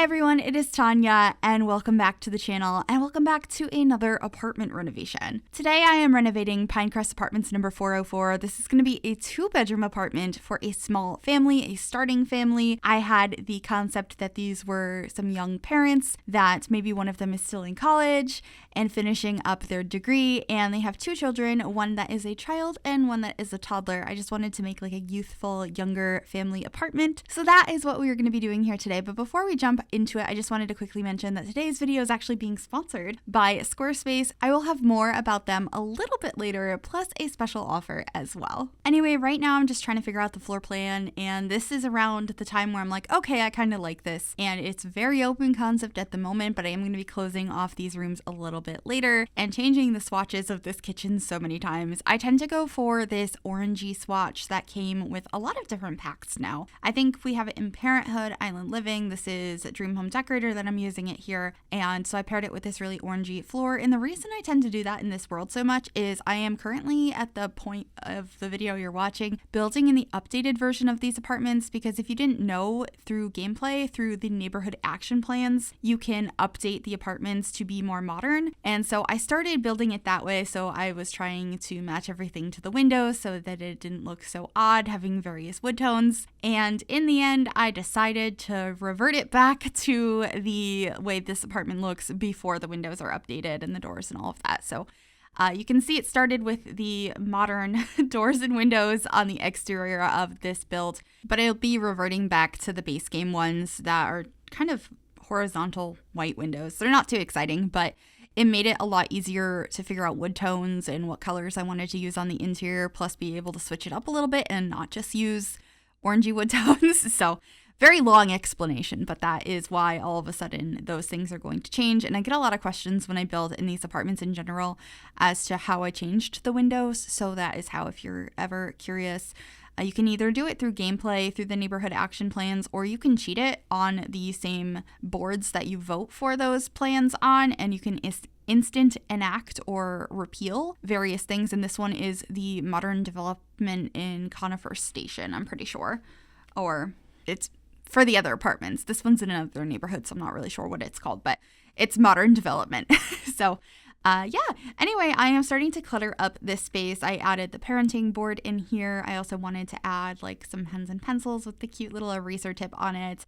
Hi everyone, it is Tanya and welcome back to the channel and welcome back to another apartment renovation. Today I am renovating Pinecrest Apartments number 404. This is going to be a 2-bedroom apartment for a small family, a starting family. I had the concept that these were some young parents that maybe one of them is still in college and finishing up their degree, and they have 2 children, one that is a child and one that is a toddler. I just wanted to make like a youthful, younger family apartment. So that is what we are going to be doing here today. But before we jump into it, I just wanted to quickly mention that today's video is actually being sponsored by Squarespace. I will have more about them a little bit later, plus a special offer as well. Anyway, right now I'm just trying to figure out the floor plan, and this is around the time where I'm like, okay, I kind of like this. And it's very open concept at the moment, but I am going to be closing off these rooms a little bit later and changing the swatches of this kitchen so many times. I tend to go for this orangey swatch that came with a lot of different packs now. I think we have it in Parenthood, Island Living. This is Dream Home Decorator that I'm using it here, and so I paired it with this really orangey floor. And the reason I tend to do that in this world so much is I am currently at the point of the video you're watching building in the updated version of these apartments, because if you didn't know, through gameplay, through the neighborhood action plans, you can update the apartments to be more modern. And so I started building it that way, so I was trying to match everything to the windows so that it didn't look so odd having various wood tones. And in the end, I decided to revert it back to the way this apartment looks before the windows are updated and the doors and all of that. So you can see it started with the modern doors and windows on the exterior of this build, but it'll be reverting back to the base game ones that are kind of horizontal white windows. They're not too exciting, but it made it a lot easier to figure out wood tones and what colors I wanted to use on the interior, plus be able to switch it up a little bit and not just use orangey wood tones. So very long explanation, but that is why all of a sudden those things are going to change. And I get a lot of questions when I build in these apartments in general as to how I changed the windows. So that is how, if you're ever curious, you can either do it through gameplay, through the neighborhood action plans, or you can cheat it on the same boards that you vote for those plans on, and you can instant enact or repeal various things. And this one is the modern development in Conifer Station, I'm pretty sure. Or it's for the other apartments. This one's in another neighborhood, so I'm not really sure what it's called, but it's modern development. So yeah, anyway, I am starting to clutter up this space. I added the parenting board in here. I also wanted to add like some pens and pencils with the cute little eraser tip on it,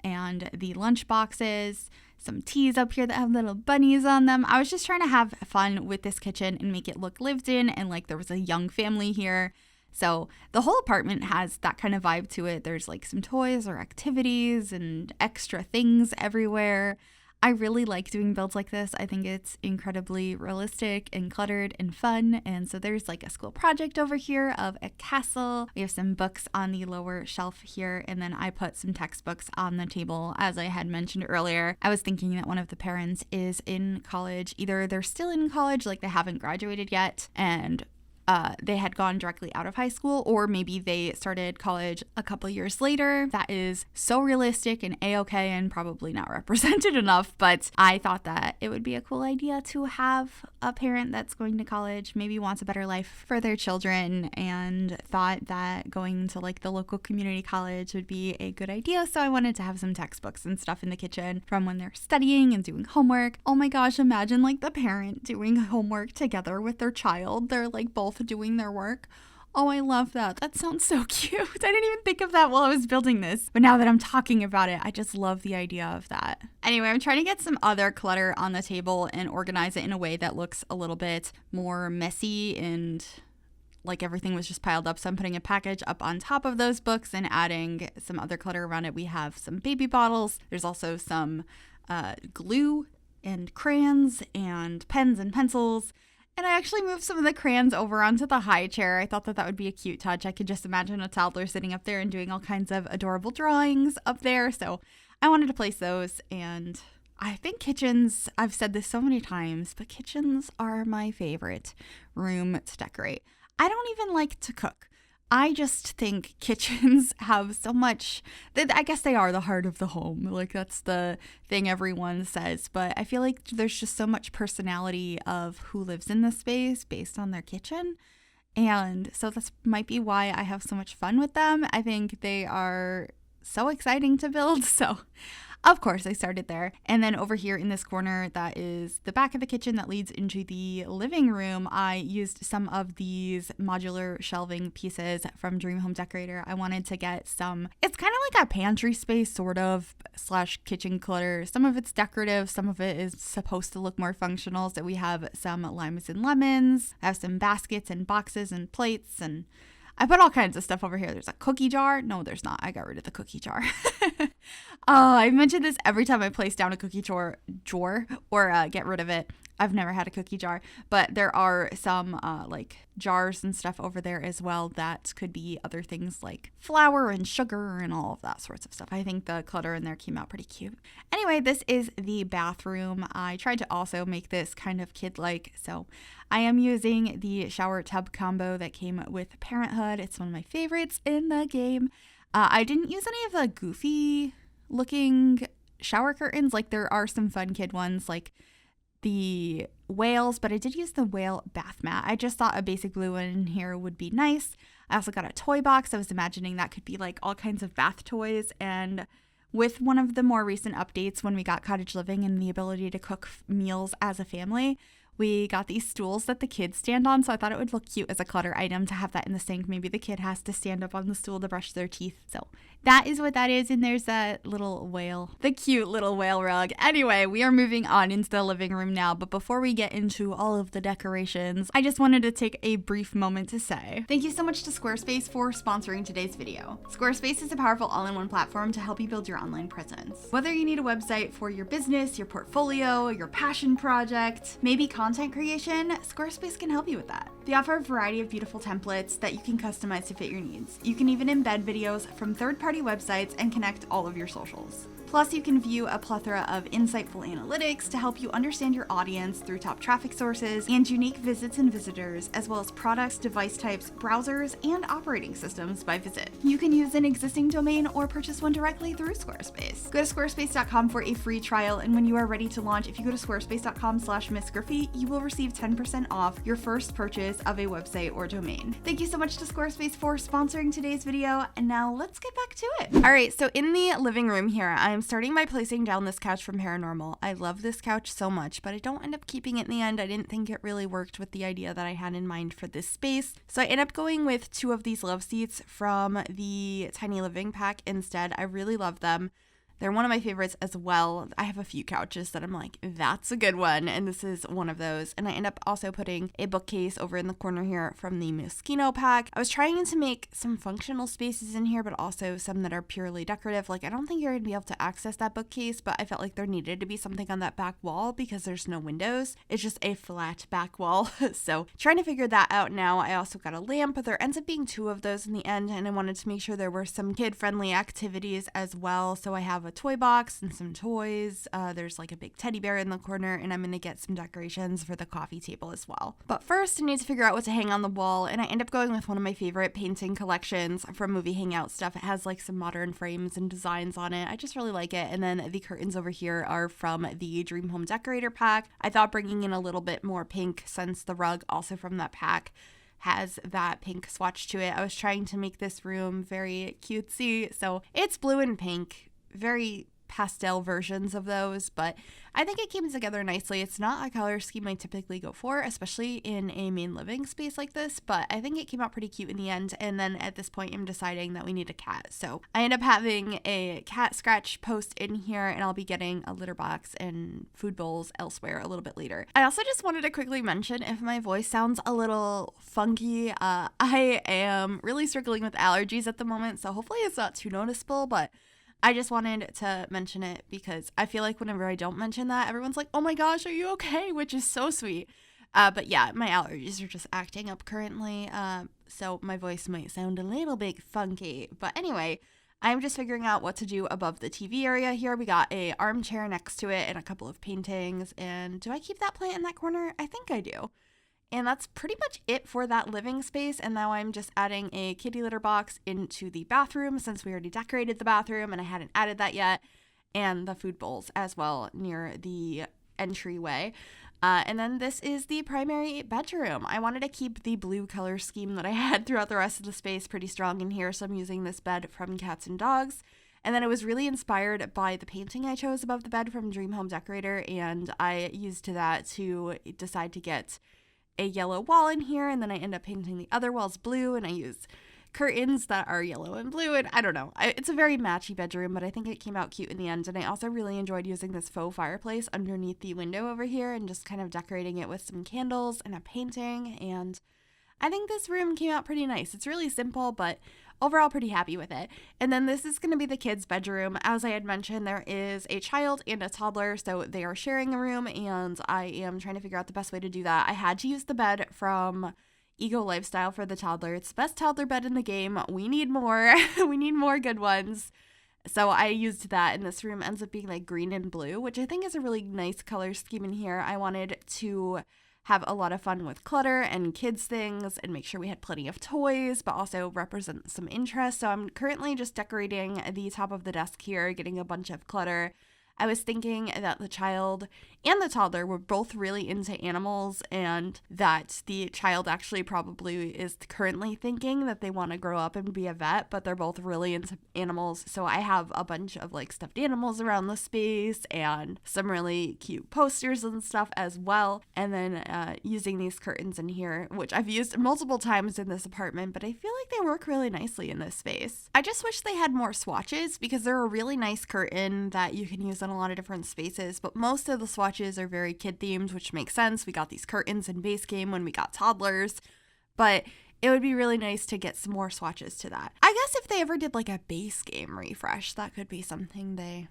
and the lunch boxes, some teas up here that have little bunnies on them. I was just trying to have fun with this kitchen and make it look lived in and like there was a young family here. So the whole apartment has that kind of vibe to it. There's like some toys or activities and extra things everywhere. I really like doing builds like this. I think it's incredibly realistic and cluttered and fun. And so there's like a school project over here of a castle. We have some books on the lower shelf here. And then I put some textbooks on the table. As I had mentioned earlier, I was thinking that one of the parents is in college. Either they're still in college, like they haven't graduated yet, and they had gone directly out of high school, or maybe they started college a couple years later. That is so realistic and a-okay and probably not represented enough, but I thought that it would be a cool idea to have a parent that's going to college, maybe wants a better life for their children, and thought that going to like the local community college would be a good idea. So I wanted to have some textbooks and stuff in the kitchen from when they're studying and doing homework. Oh my gosh, imagine like the parent doing homework together with their child. They're like both doing their work. Oh, I love that. That sounds so cute. I didn't even think of that while I was building this, but now that I'm talking about it, I just love the idea of that. Anyway, I'm trying to get some other clutter on the table and organize it in a way that looks a little bit more messy and like everything was just piled up. So I'm putting a package up on top of those books and adding some other clutter around it. We have some baby bottles. There's also some glue and crayons and pens and pencils. And I actually moved some of the crayons over onto the high chair. I thought that that would be a cute touch. I could just imagine a toddler sitting up there and doing all kinds of adorable drawings up there. So I wanted to place those. And I think kitchens, I've said this so many times, but kitchens are my favorite room to decorate. I don't even like to cook. I just think kitchens have so much, I guess they are the heart of the home. Like that's the thing everyone says, but I feel like there's just so much personality of who lives in the space based on their kitchen. And so this might be why I have so much fun with them. I think they are so exciting to build. So Of course, I started there. And then over here in this corner, that is the back of the kitchen that leads into the living room. I used some of these modular shelving pieces from Dream Home Decorator. I wanted to get some, it's kind of like a pantry space sort of / kitchen clutter. Some of it's decorative, some of it is supposed to look more functional. So we have some limes and lemons. I have some baskets and boxes and plates, and I put all kinds of stuff over here. There's a cookie jar. No, there's not. I got rid of the cookie jar. I mention this every time I place down a cookie drawer or get rid of it. I've never had a cookie jar, but there are some like jars and stuff over there as well that could be other things like flour and sugar and all of that sorts of stuff. I think the clutter in there came out pretty cute. Anyway, this is the bathroom. I tried to also make this kind of kid-like, so I am using the shower tub combo that came with Parenthood. It's one of my favorites in the game. I didn't use any of the goofy looking shower curtains. Like there are some fun kid ones like the whales, but I did use the whale bath mat. I just thought a basic blue one in here would be nice. I also got a toy box. I was imagining that could be like all kinds of bath toys, and with one of the more recent updates when we got cottage living and the ability to cook meals as a family, we got these stools that the kids stand on, so I thought it would look cute as a clutter item to have that in the sink. Maybe the kid has to stand up on the stool to brush their teeth. So that is what that is, and there's that little whale, the cute little whale rug. Anyway, we are moving on into the living room now, but before we get into all of the decorations, I just wanted to take a brief moment to say thank you so much to Squarespace for sponsoring today's video. Squarespace is a powerful all-in-one platform to help you build your online presence. Whether you need a website for your business, your portfolio, your passion project, maybe content creation, Squarespace can help you with that. They offer a variety of beautiful templates that you can customize to fit your needs. You can even embed videos from third-party websites and connect all of your socials. Plus, you can view a plethora of insightful analytics to help you understand your audience through top traffic sources and unique visits and visitors, as well as products, device types, browsers, and operating systems by visit. You can use an existing domain or purchase one directly through Squarespace. Go to squarespace.com for a free trial, and when you are ready to launch, if you go to squarespace.com/Miss Gryphi, you will receive 10% off your first purchase of a website or domain. Thank you so much to Squarespace for sponsoring today's video, and now let's get back to it. All right, so in the living room here, I'm starting by placing down this couch from Paranormal. I love this couch so much, but I don't end up keeping it in the end. I didn't think it really worked with the idea that I had in mind for this space. So I end up going with 2 of these love seats from the Tiny Living pack instead. I really love them. They're one of my favorites as well. I have a few couches that I'm like, that's a good one, and this is one of those. And I end up also putting a bookcase over in the corner here from the Moschino pack. I was trying to make some functional spaces in here, but also some that are purely decorative. Like, I don't think you're going to be able to access that bookcase, but I felt like there needed to be something on that back wall because there's no windows. It's just a flat back wall. So trying to figure that out now. I also got a lamp, but there ends up being 2 of those in the end, and I wanted to make sure there were some kid-friendly activities as well. So I have a toy box and some toys. There's like a big teddy bear in the corner, and I'm going to get some decorations for the coffee table as well. But first, I need to figure out what to hang on the wall, and I end up going with one of my favorite painting collections from Movie Hangout stuff. It has like some modern frames and designs on it. I just really like it. And then the curtains over here are from the Dream Home Decorator pack. I thought bringing in a little bit more pink, since the rug also from that pack has that pink swatch to it. I was trying to make this room very cutesy, so it's blue and pink, very pastel versions of those, but I think it came together nicely. It's not a color scheme I typically go for, especially in a main living space like this, but I think it came out pretty cute in the end. And then at this point, I'm deciding that we need a cat. So I end up having a cat scratch post in here, and I'll be getting a litter box and food bowls elsewhere a little bit later. I also just wanted to quickly mention, if my voice sounds a little funky, I am really struggling with allergies at the moment, so hopefully it's not too noticeable, but I just wanted to mention it because I feel like whenever I don't mention that, everyone's like, oh my gosh, are you okay? Which is so sweet. But yeah, my allergies are just acting up currently. So my voice might sound a little bit funky. But anyway, I'm just figuring out what to do above the TV area here. We got a armchair next to it and a couple of paintings. And do I keep that plant in that corner? I think I do. And that's pretty much it for that living space. And now I'm just adding a kitty litter box into the bathroom since we already decorated the bathroom and I hadn't added that yet. And the food bowls as well near the entryway. And then this is the primary bedroom. I wanted to keep the blue color scheme that I had throughout the rest of the space pretty strong in here. So I'm using this bed from Cats and Dogs. And then it was really inspired by the painting I chose above the bed from Dream Home Decorator, and I used that to decide to get a yellow wall in here, and then I end up painting the other walls blue, and I use curtains that are yellow and blue, and I don't know. It's a very matchy bedroom, but I think it came out cute in the end, and I also really enjoyed using this faux fireplace underneath the window over here and just kind of decorating it with some candles and a painting, and I think this room came out pretty nice. It's really simple, but overall pretty happy with it. And then this is going to be the kids' bedroom. As I had mentioned, there is a child and a toddler, so they are sharing a room, and I am trying to figure out the best way to do that. I had to use the bed from Ego Lifestyle for the toddler. It's the best toddler bed in the game. We need more. We need more good ones. So I used that, and this room ends up being like green and blue, which I think is a really nice color scheme in here. I wanted to have a lot of fun with clutter and kids things and make sure we had plenty of toys, but also represent some interest. So I'm currently just decorating the top of the desk here, getting a bunch of clutter. I was thinking that the child and the toddler were both really into animals, and that the child actually probably is currently thinking that they want to grow up and be a vet, but they're both really into animals. So I have a bunch of like stuffed animals around the space and some really cute posters and stuff as well. And then using these curtains in here, which I've used multiple times in this apartment, but I feel like they work really nicely in this space. I just wish they had more swatches, because they're a really nice curtain that you can use in a lot of different spaces, but most of the swatches are very kid themed, which makes sense. We got these curtains in base game when we got toddlers, but it would be really nice to get some more swatches to that. I guess if they ever did like a base game refresh, that could be something they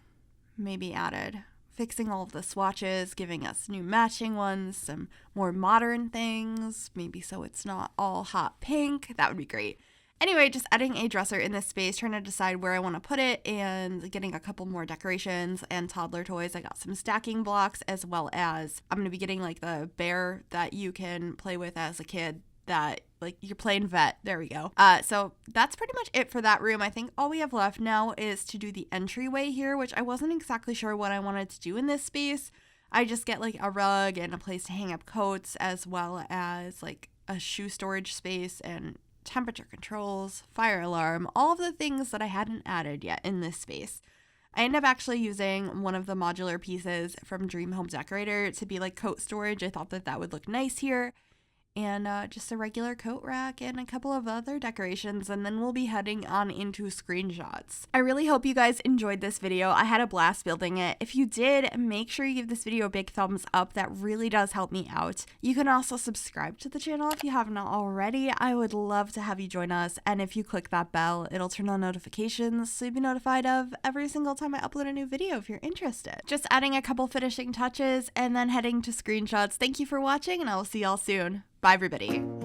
maybe added. Fixing all of the swatches, giving us new matching ones, some more modern things, maybe so it's not all hot pink. That would be great. Anyway, just adding a dresser in this space, trying to decide where I want to put it, and getting a couple more decorations and toddler toys. I got some stacking blocks, as well as I'm going to be getting like the bear that you can play with as a kid, that like you're playing vet. There we go. So that's pretty much it for that room. I think all we have left now is to do the entryway here, which I wasn't exactly sure what I wanted to do in this space. I just get like a rug and a place to hang up coats, as well as like a shoe storage space and temperature controls, fire alarm, all of the things that I hadn't added yet in this space. I ended up actually using one of the modular pieces from Dream Home Decorator to be like coat storage. I thought that that would look nice here. And just a regular coat rack and a couple of other decorations, and then we'll be heading on into screenshots. I really hope you guys enjoyed this video. I had a blast building it. If you did, make sure you give this video a big thumbs up. That really does help me out. You can also subscribe to the channel if you haven't already. I would love to have you join us, and if you click that bell, it'll turn on notifications so you'll be notified of every single time I upload a new video if you're interested. Just adding a couple finishing touches and then heading to screenshots. Thank you for watching, and I will see y'all soon. Bye, everybody.